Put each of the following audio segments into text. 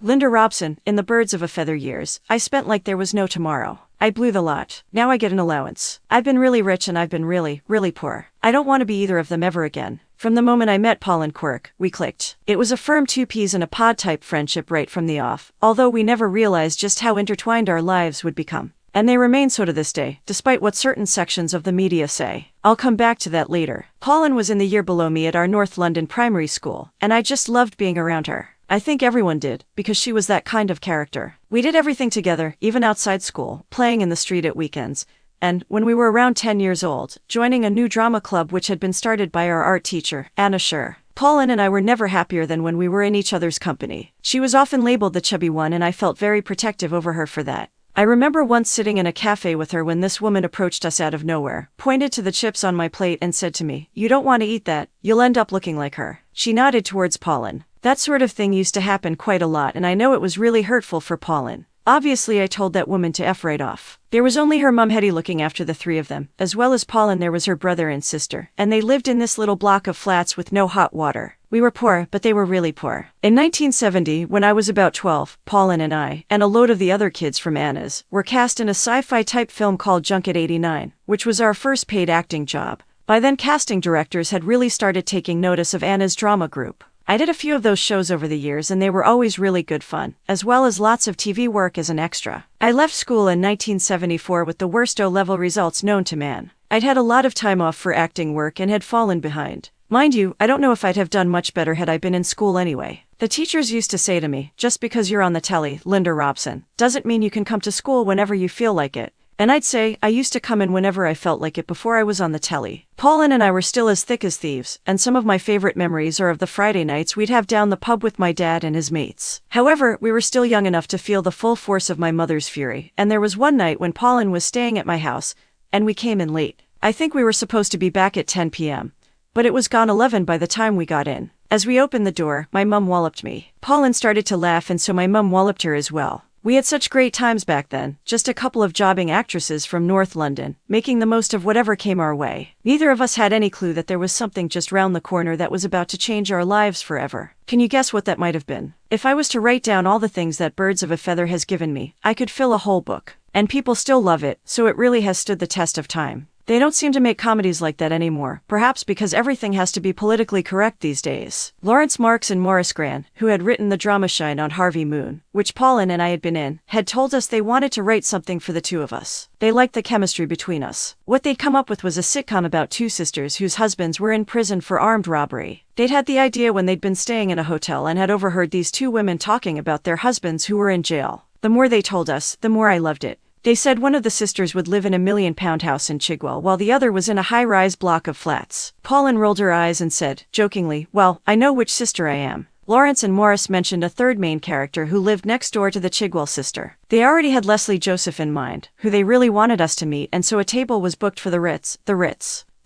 Linda Robson, in the Birds of a Feather years, I spent like there was no tomorrow. I blew the lot. Now I get an allowance. I've been really rich and I've been really, really poor. I don't want to be either of them ever again. From the moment I met Pauline Quirke, we clicked. It was a firm two peas in a pod type friendship right from the off, although we never realized just how intertwined our lives would become. And they remain so to this day, despite what certain sections of the media say. I'll come back to that later. Pauline was in the year below me at our North London primary school, and I just loved being around her. I think everyone did, because she was that kind of character. We did everything together, even outside school, playing in the street at weekends, and, when we were around 10 years old, joining a new drama club which had been started by our art teacher, Scher. Pauline and I were never happier than when we were in each other's company. She was often labeled the chubby one and I felt very protective over her for that. I remember once sitting in a cafe with her when this woman approached us out of nowhere, pointed to the chips on my plate and said to me, "You don't want to eat that, you'll end up looking like her." She nodded towards Pauline. That sort of thing used to happen quite a lot and I know it was really hurtful for Pauline. Obviously I told that woman to F right off. There was only her mum Hetty looking after the three of them, as well as Pauline there was her brother and sister, and they lived in this little block of flats with no hot water. We were poor, but they were really poor. In 1970, when I was about 12, Pauline and I, and a load of the other kids from Anna's, were cast in a sci-fi type film called Junket 89, which was our first paid acting job. By then casting directors had really started taking notice of Anna's drama group. I did a few of those shows over the years and they were always really good fun, as well as lots of TV work as an extra. I left school in 1974 with the worst O-level results known to man. I'd had a lot of time off for acting work and had fallen behind. Mind you, I don't know if I'd have done much better had I been in school anyway. The teachers used to say to me, "Just because you're on the telly, Linda Robson, doesn't mean you can come to school whenever you feel like it." And I'd say, I used to come in whenever I felt like it before I was on the telly. Pauline and I were still as thick as thieves, and some of my favorite memories are of the Friday nights we'd have down the pub with my dad and his mates. However, we were still young enough to feel the full force of my mother's fury, and there was one night when Pauline was staying at my house, and we came in late. I think we were supposed to be back at 10 p.m., but it was gone 11 by the time we got in. As we opened the door, my mum walloped me. Pauline started to laugh and so my mum walloped her as well. We had such great times back then, just a couple of jobbing actresses from North London, making the most of whatever came our way. Neither of us had any clue that there was something just round the corner that was about to change our lives forever. Can you guess what that might have been? If I was to write down all the things that Birds of a Feather has given me, I could fill a whole book. And people still love it, so it really has stood the test of time. They don't seem to make comedies like that anymore, perhaps because everything has to be politically correct these days. Lawrence Marks and Maurice Gran, who had written the drama Shine on Harvey Moon, which Pauline and I had been in, had told us they wanted to write something for the two of us. They liked the chemistry between us. What they'd come up with was a sitcom about two sisters whose husbands were in prison for armed robbery. They'd had the idea when they'd been staying in a hotel and had overheard these two women talking about their husbands who were in jail. The more they told us, the more I loved it. They said one of the sisters would live in a £1 million house in Chigwell while the other was in a high-rise block of flats. Pauline rolled her eyes and said, jokingly, "Well, I know which sister I am." Lawrence and Morris mentioned a third main character who lived next door to the Chigwell sister. They already had Leslie Joseph in mind, who they really wanted us to meet, and so a table was booked for the Ritz.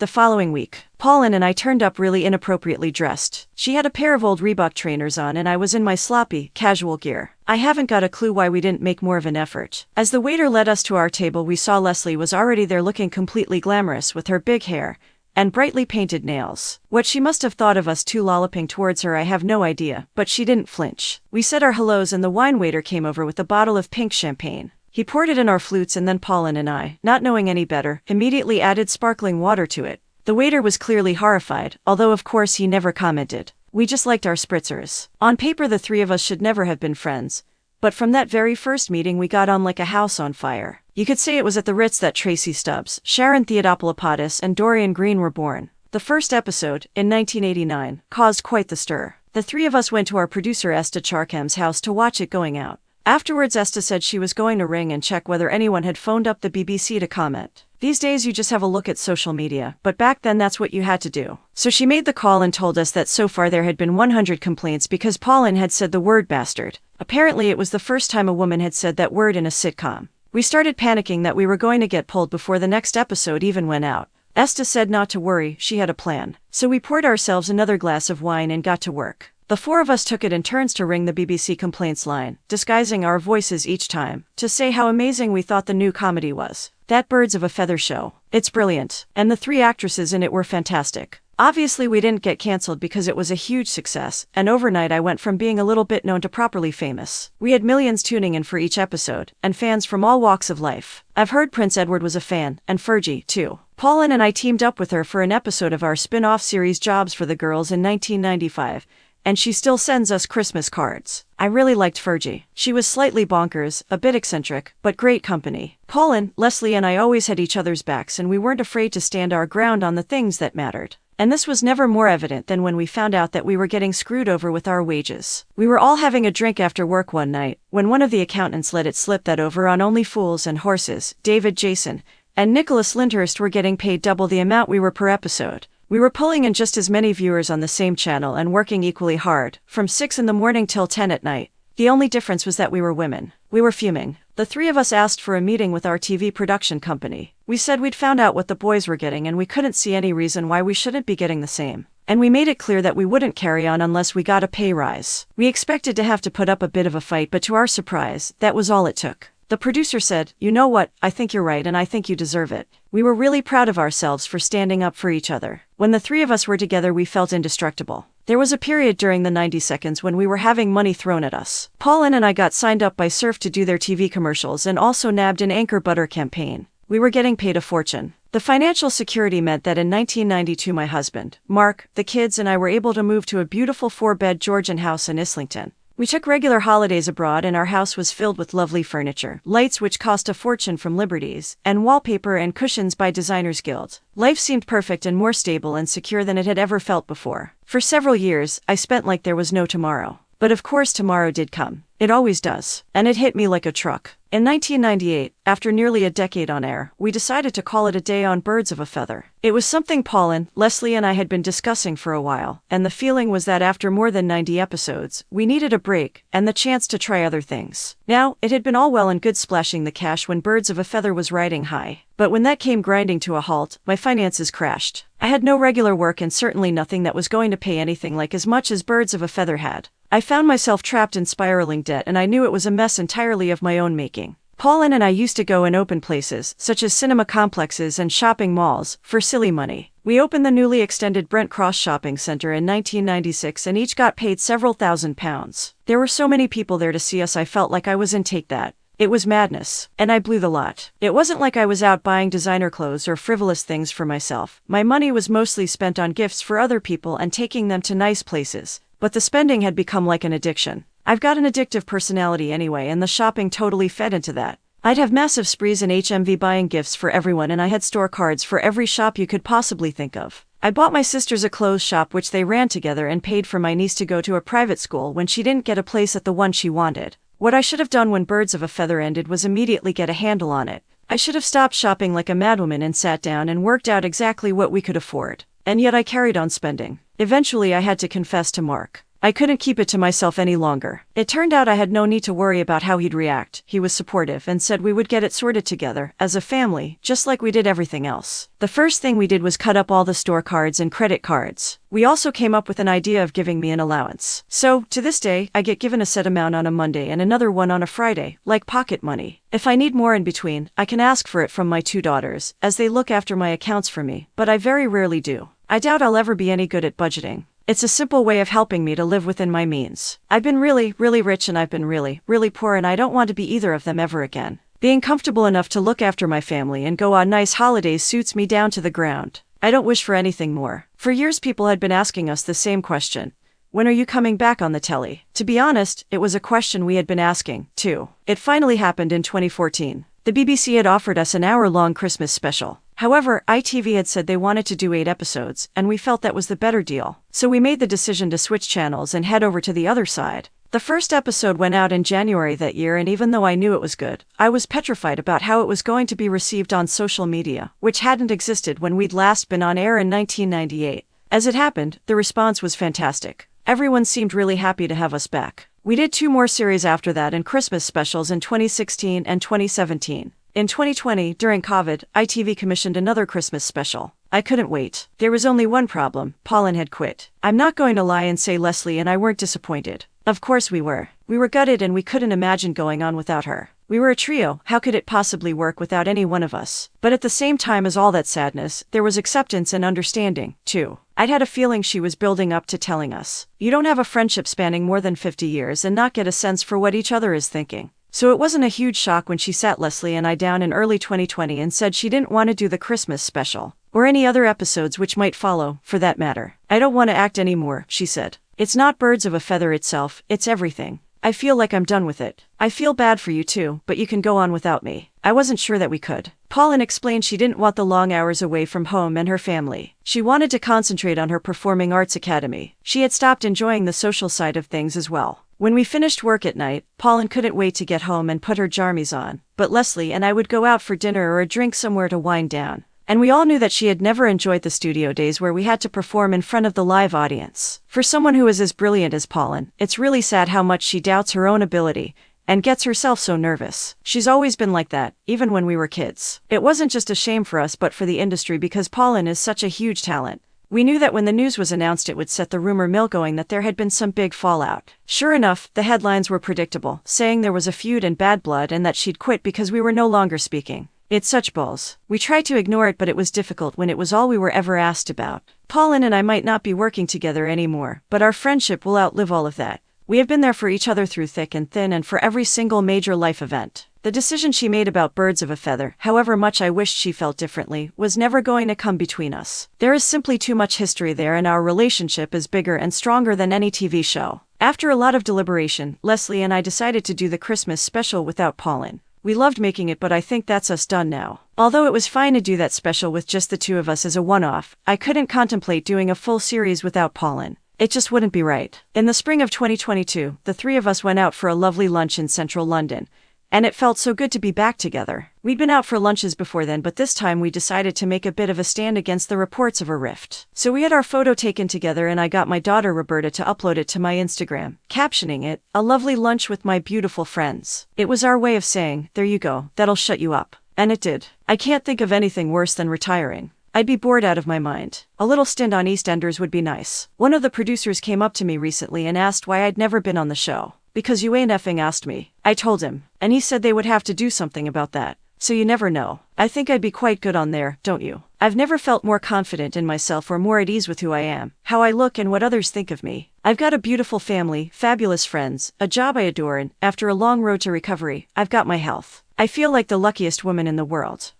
The following week, Pauline and I turned up really inappropriately dressed. She had a pair of old Reebok trainers on and I was in my sloppy, casual gear. I haven't got a clue why we didn't make more of an effort. As the waiter led us to our table we saw Leslie was already there looking completely glamorous with her big hair and brightly painted nails. What she must have thought of us two lolloping towards her I have no idea, but she didn't flinch. We said our hellos and the wine waiter came over with a bottle of pink champagne. He poured it in our flutes and then Pauline and I, not knowing any better, immediately added sparkling water to it. The waiter was clearly horrified, although of course he never commented. We just liked our spritzers. On paper the three of us should never have been friends, but from that very first meeting we got on like a house on fire. You could say it was at the Ritz that Tracy Stubbs, Sharon Theodopoulopoulos and Dorian Green were born. The first episode, in 1989, caused quite the stir. The three of us went to our producer Esta Charkham's house to watch it going out. Afterwards Esta said she was going to ring and check whether anyone had phoned up the BBC to comment. These days you just have a look at social media, but back then that's what you had to do. So she made the call and told us that so far there had been 100 complaints because Pauline had said the word bastard. Apparently it was the first time a woman had said that word in a sitcom. We started panicking that we were going to get pulled before the next episode even went out. Esta said not to worry, she had a plan. So we poured ourselves another glass of wine and got to work. The four of us took it in turns to ring the BBC complaints line, disguising our voices each time, to say how amazing we thought the new comedy was. That Birds of a Feather show. It's brilliant. And the three actresses in it were fantastic. Obviously we didn't get canceled because it was a huge success, and overnight I went from being a little bit known to properly famous. We had millions tuning in for each episode, and fans from all walks of life. I've heard Prince Edward was a fan, and Fergie, too. Pauline and I teamed up with her for an episode of our spin-off series Jobs for the Girls in 1995. And she still sends us Christmas cards. I really liked Fergie. She was slightly bonkers, a bit eccentric, but great company. Pauline, Leslie and I always had each other's backs and we weren't afraid to stand our ground on the things that mattered. And this was never more evident than when we found out that we were getting screwed over with our wages. We were all having a drink after work one night, when one of the accountants let it slip that over on Only Fools and Horses, David Jason, and Nicholas Lyndhurst were getting paid double the amount we were per episode. We were pulling in just as many viewers on the same channel and working equally hard, from 6 in the morning till 10 at night. The only difference was that we were women. We were fuming. The three of us asked for a meeting with our TV production company. We said we'd found out what the boys were getting and we couldn't see any reason why we shouldn't be getting the same. And we made it clear that we wouldn't carry on unless we got a pay rise. We expected to have to put up a bit of a fight, but to our surprise, that was all it took. The producer said, "You know what, I think you're right and I think you deserve it." We were really proud of ourselves for standing up for each other. When the three of us were together we felt indestructible. There was a period during the 90 seconds when we were having money thrown at us. Pauline and I got signed up by Surf to do their TV commercials and also nabbed an Anchor Butter campaign. We were getting paid a fortune. The financial security meant that in 1992 my husband, Mark, the kids and I were able to move to a beautiful 4-bed Georgian house in Islington. We took regular holidays abroad and our house was filled with lovely furniture, lights which cost a fortune from Liberty's, and wallpaper and cushions by Designers Guild. Life seemed perfect and more stable and secure than it had ever felt before. For several years, I spent like there was no tomorrow. But of course tomorrow did come. It always does. And it hit me like a truck. In 1998, after nearly a decade on air, we decided to call it a day on Birds of a Feather. It was something Pauline, Leslie and I had been discussing for a while, and the feeling was that after more than 90 episodes, we needed a break, and the chance to try other things. Now, it had been all well and good splashing the cash when Birds of a Feather was riding high. But when that came grinding to a halt, my finances crashed. I had no regular work and certainly nothing that was going to pay anything like as much as Birds of a Feather had. I found myself trapped in spiraling debt and I knew it was a mess entirely of my own making. Pauline and I used to go in open places, such as cinema complexes and shopping malls, for silly money. We opened the newly extended Brent Cross Shopping Center in 1996 and each got paid several £1,000s. There were so many people there to see us I felt like I was in Take That. It was madness, and I blew the lot. It wasn't like I was out buying designer clothes or frivolous things for myself. My money was mostly spent on gifts for other people and taking them to nice places. But the spending had become like an addiction. I've got an addictive personality anyway, and the shopping totally fed into that. I'd have massive sprees in HMV buying gifts for everyone, and I had store cards for every shop you could possibly think of. I bought my sisters a clothes shop which they ran together and paid for my niece to go to a private school when she didn't get a place at the one she wanted. What I should have done when Birds of a Feather ended was immediately get a handle on it. I should have stopped shopping like a madwoman and sat down and worked out exactly what we could afford. And yet I carried on spending. Eventually I had to confess to Mark. I couldn't keep it to myself any longer. It turned out I had no need to worry about how he'd react. He was supportive and said we would get it sorted together, as a family, just like we did everything else. The first thing we did was cut up all the store cards and credit cards. We also came up with an idea of giving me an allowance. So, to this day, I get given a set amount on a Monday and another one on a Friday, like pocket money. If I need more in between, I can ask for it from my 2 daughters, as they look after my accounts for me, but I very rarely do. I doubt I'll ever be any good at budgeting. It's a simple way of helping me to live within my means. I've been really, really rich and I've been really, really poor, and I don't want to be either of them ever again. Being comfortable enough to look after my family and go on nice holidays suits me down to the ground. I don't wish for anything more. For years people had been asking us the same question. When are you coming back on the telly? To be honest, it was a question we had been asking, too. It finally happened in 2014. The BBC had offered us an hour-long Christmas special. However, ITV had said they wanted to do 8 episodes, and we felt that was the better deal. So we made the decision to switch channels and head over to the other side. The first episode went out in January that year, and even though I knew it was good, I was petrified about how it was going to be received on social media, which hadn't existed when we'd last been on air in 1998. As it happened, the response was fantastic. Everyone seemed really happy to have us back. We did 2 more series after that and Christmas specials in 2016 and 2017. In 2020, during COVID, ITV commissioned another Christmas special. I couldn't wait. There was only one problem: Pauline had quit. I'm not going to lie and say Leslie and I weren't disappointed. Of course we were. We were gutted and we couldn't imagine going on without her. We were a trio. How could it possibly work without any one of us? But at the same time as all that sadness, there was acceptance and understanding, too. I'd had a feeling she was building up to telling us. You don't have a friendship spanning more than 50 years and not get a sense for what each other is thinking. So it wasn't a huge shock when she sat Leslie and I down in early 2020 and said she didn't want to do the Christmas special, or any other episodes which might follow, for that matter. I don't want to act anymore, she said. It's not birds of a feather itself, it's everything. I feel like I'm done with it. I feel bad for you too, but you can go on without me. I wasn't sure that we could. Pauline explained she didn't want the long hours away from home and her family. She wanted to concentrate on her performing arts academy. She had stopped enjoying the social side of things as well. When we finished work at night, Pauline couldn't wait to get home and put her jammies on, but Leslie and I would go out for dinner or a drink somewhere to wind down. And we all knew that she had never enjoyed the studio days where we had to perform in front of the live audience. For someone who is as brilliant as Pauline, it's really sad how much she doubts her own ability and gets herself so nervous. She's always been like that, even when we were kids. It wasn't just a shame for us but for the industry because Pauline is such a huge talent. We knew that when the news was announced it would set the rumor mill going that there had been some big fallout. Sure enough, the headlines were predictable, saying there was a feud and bad blood and that she'd quit because we were no longer speaking. It's such balls. We tried to ignore it but it was difficult when it was all we were ever asked about. Pauline and I might not be working together anymore, but our friendship will outlive all of that. We have been there for each other through thick and thin and for every single major life event. The decision she made about birds of a feather, however much I wished she felt differently, was never going to come between us. There is simply too much history there and our relationship is bigger and stronger than any TV show. After a lot of deliberation, Leslie and I decided to do the Christmas special without Pauline. We loved making it but I think that's us done now. Although it was fine to do that special with just the two of us as a one-off, I couldn't contemplate doing a full series without Pauline. It just wouldn't be right. In the spring of 2022, the three of us went out for a lovely lunch in central London, and it felt so good to be back together. We'd been out for lunches before then but this time we decided to make a bit of a stand against the reports of a rift. So we had our photo taken together and I got my daughter Roberta to upload it to my Instagram, captioning it, "A lovely lunch with my beautiful friends." It was our way of saying, there you go, that'll shut you up. And it did. I can't think of anything worse than retiring. I'd be bored out of my mind. A little stint on EastEnders would be nice. One of the producers came up to me recently and asked why I'd never been on the show. "Because you ain't effing asked me." I told him, and he said they would have to do something about that. So you never know. I think I'd be quite good on there, don't you? I've never felt more confident in myself or more at ease with who I am, how I look and what others think of me. I've got a beautiful family, fabulous friends, a job I adore and, after a long road to recovery, I've got my health. I feel like the luckiest woman in the world.